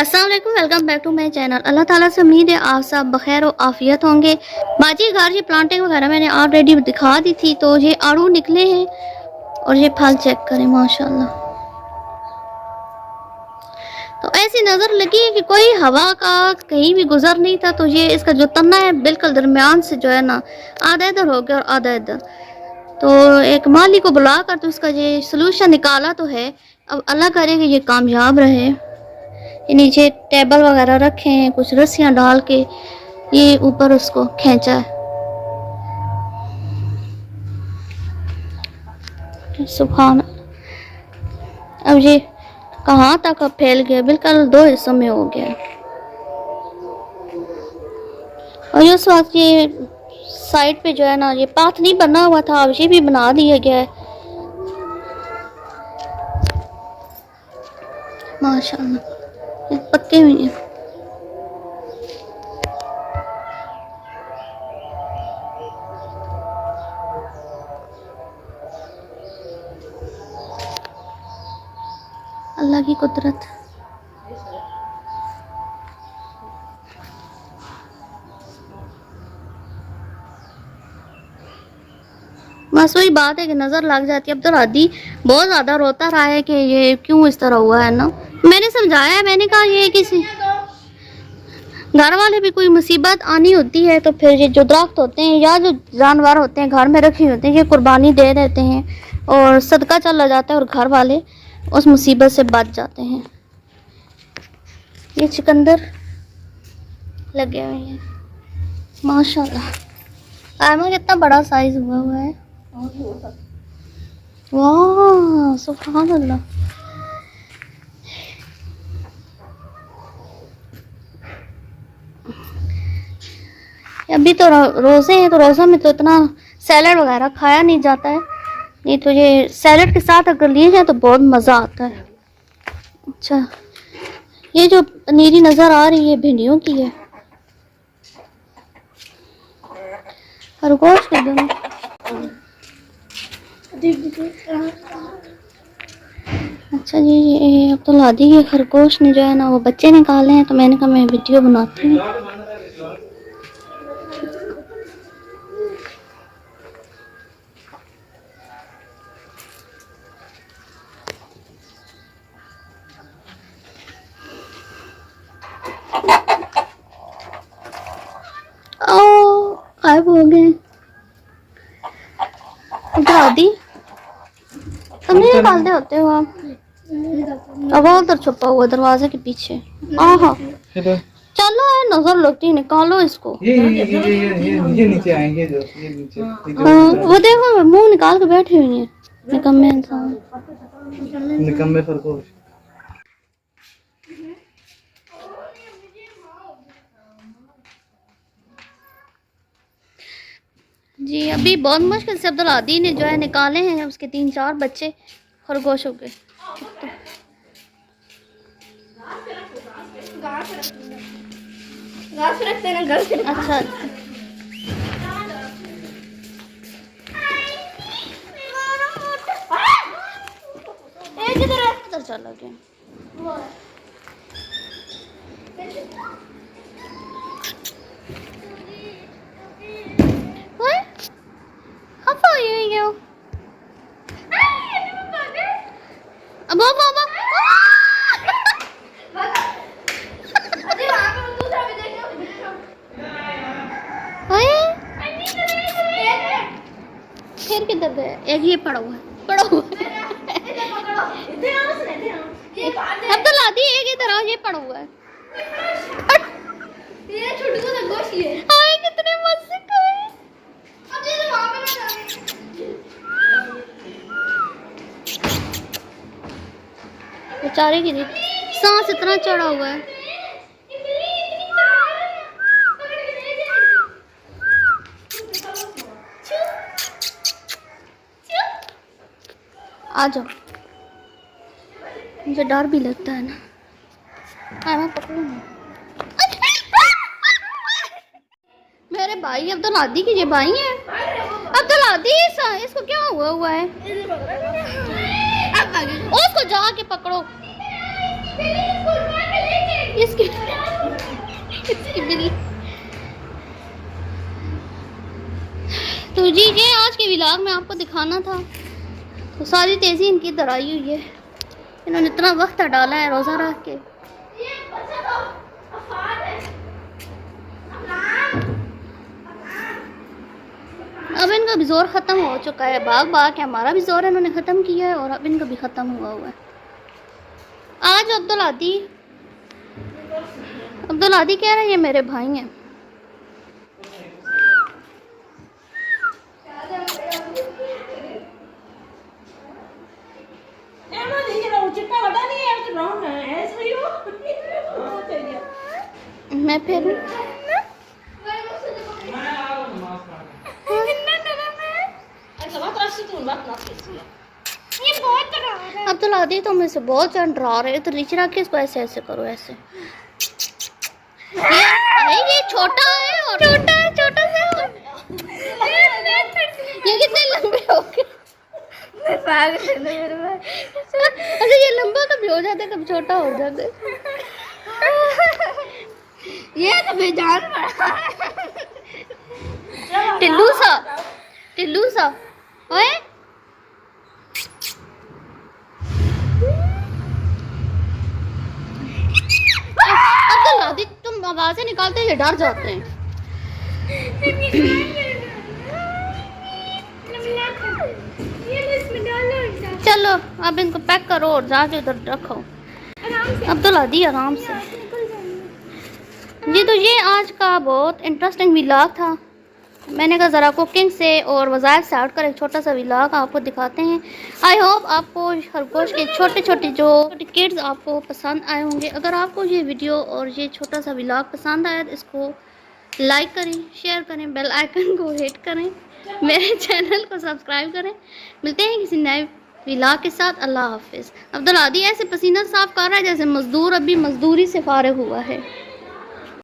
अस्सलाम वालेकुम, welcome back to my channel. Allah ताला से उम्मीद है आप सब बखैर और आफियत होंगे। बाजी घर ये प्लांटिंग वगैरह मैंने ऑलरेडी दिखा दी थी। तो ये आड़ू निकले हैं और ये फल चेक करें माशाल्लाह। तो ऐसी नज़र लगी कि कोई हवा का कहीं भी गुजर नहीं था। तो ये इसका जो तना है बिल्कुल दरमियान से जो है ना, आधा इधर हो गया और आधा इधर। तो एक माली को बुला कर तो उसका ये सलूशन निकाला तो है। अब अल्लाह करे कि ये कामयाब रहे। ये नीचे टेबल वगैरह रखे हैं, कुछ रस्सियां डाल के ये ऊपर उसको खींचा है। सुभान। अब ये कहाँ तक अब फैल गया, बिल्कुल दो हिस्सों में हो गया। और इस वक्त ये साइड पे जो है ना, ये पाथ नहीं बना हुआ था, अब ये भी बना दिया गया है माशाल्लाह। पक्के हुए हैं। अल्लाह की कुदरत। बस वही बात है कि नज़र लग जाती है। अब तो रादी बहुत ज़्यादा रोता रहा है कि ये क्यों इस तरह हुआ है ना। मैंने समझाया, मैंने कहा ये किसी घर वाले भी कोई मुसीबत आनी होती है तो फिर ये जो दरख्त होते हैं या जो जानवर होते हैं घर में रखे होते हैं, ये कुर्बानी दे देते हैं और सदका चला जाता है और घर वाले उस मुसीबत से बच जाते हैं। ये चुकंदर लगे हुए हैं माशाल्लाह। आयमा कितना बड़ा साइज हुआ है। वाह सुभान अल्लाह। अभी तो रोज़े हैं तो रोज़ों में तो इतना सैलड वगैरह खाया नहीं जाता है। नहीं तो ये सैलड के साथ अगर लिए जाए तो बहुत मज़ा आता है। अच्छा, ये जो पनीरी नज़र आ रही है भिंडियों की है। खरगोश के दोनों अच्छा जी। ये अब तो लादी के खरगोश ने जो है ना वो बच्चे निकाले हैं, तो मैंने कहा मैं वीडियो बनाती हूँ। गायब हो गए दादी। तुम नहीं निकालते होते हो आप? अब उधर छुपा हुआ दरवाजे के पीछे। हाँ चलो नजर लगती है, निकालो इसको। ये नीचे आएंगे जो ये नीचे वो देखो मुंह निकाल के बैठे हुए हैं निकम्मे इंसान, निकम्मे खरगोश। जी अभी बहुत मुश्किल से अब्दुल आदी ने जो है निकाले हैं उसके 3-4 बच्चे खरगोशों के। अच्छा किधर चला गया? अब फिर किधर गया? एक ये पड़ा हुआ है अब तो लादी एक इधर आओ, ये पड़ा हुआ है। हाय कितने मजे का है। बेचारे की सांस इतना चढ़ा हुआ है। आ जाओ, मुझे डर भी लगता है ना। मैं पकड़ूं मेरे भाई अब्दुल आदी के ये भाई हैं। अब्दुल आदी इसको क्या हुआ है? उसको जाके पकड़ो। इसकी बिल्ली। तो जी ये आज के व्लॉग में आपको दिखाना था। तो सारी तेज़ी इनकी दराई हुई है, इन्होंने इतना वक्त डाला है रोज़ा रख के। अब इनका भी जोर ख़त्म हो चुका है, भाग भाग के हमारा भी जोर इन्होंने ख़त्म किया है और अब इनका भी ख़त्म हुआ है। आज अब्दुल आदि कह रहे हैं ये मेरे भाई हैं। मैं फिर अब्दुल आदि तो मुझसे बहुत डरा रहे, तो नीचे रख के इसको ऐसे ऐसे करो, ऐसे। ये छोटा है और छोटा सा ये कितने लंबे हो गए। अच्छा ये लंबा कभी हो जाता है, कभी छोटा हो जाता है। ये तो बेजान टिल्लू सा ओए। अब्दुल आदि तुम आवाजें निकालते ही डर जाते हैं। चलो अब इनको पैक करो और जाके उधर रखो। अब्दुल आदि आराम से। जी तो ये आज का बहुत इंटरेस्टिंग व्लॉग था। मैंने कहा ज़रा कुकिंग से और वज़ाइफ से हट कर एक छोटा सा व्लॉग आपको दिखाते हैं। आई होप आपको खरगोश के छोटे छोटे किड्स आपको पसंद आए होंगे। अगर आपको ये वीडियो और ये छोटा सा व्लॉग पसंद आया तो इसको लाइक करें, शेयर करें, बेल आइकन को हिट करें, मेरे चैनल को सब्सक्राइब करें। मिलते हैं किसी नए व्लॉग के साथ। अल्लाह हाफिज़। अब्दुल आदि ऐसे पसीना साफ कर रहा है जैसे मज़दूर अभी मज़दूरी से फारिग हुआ है।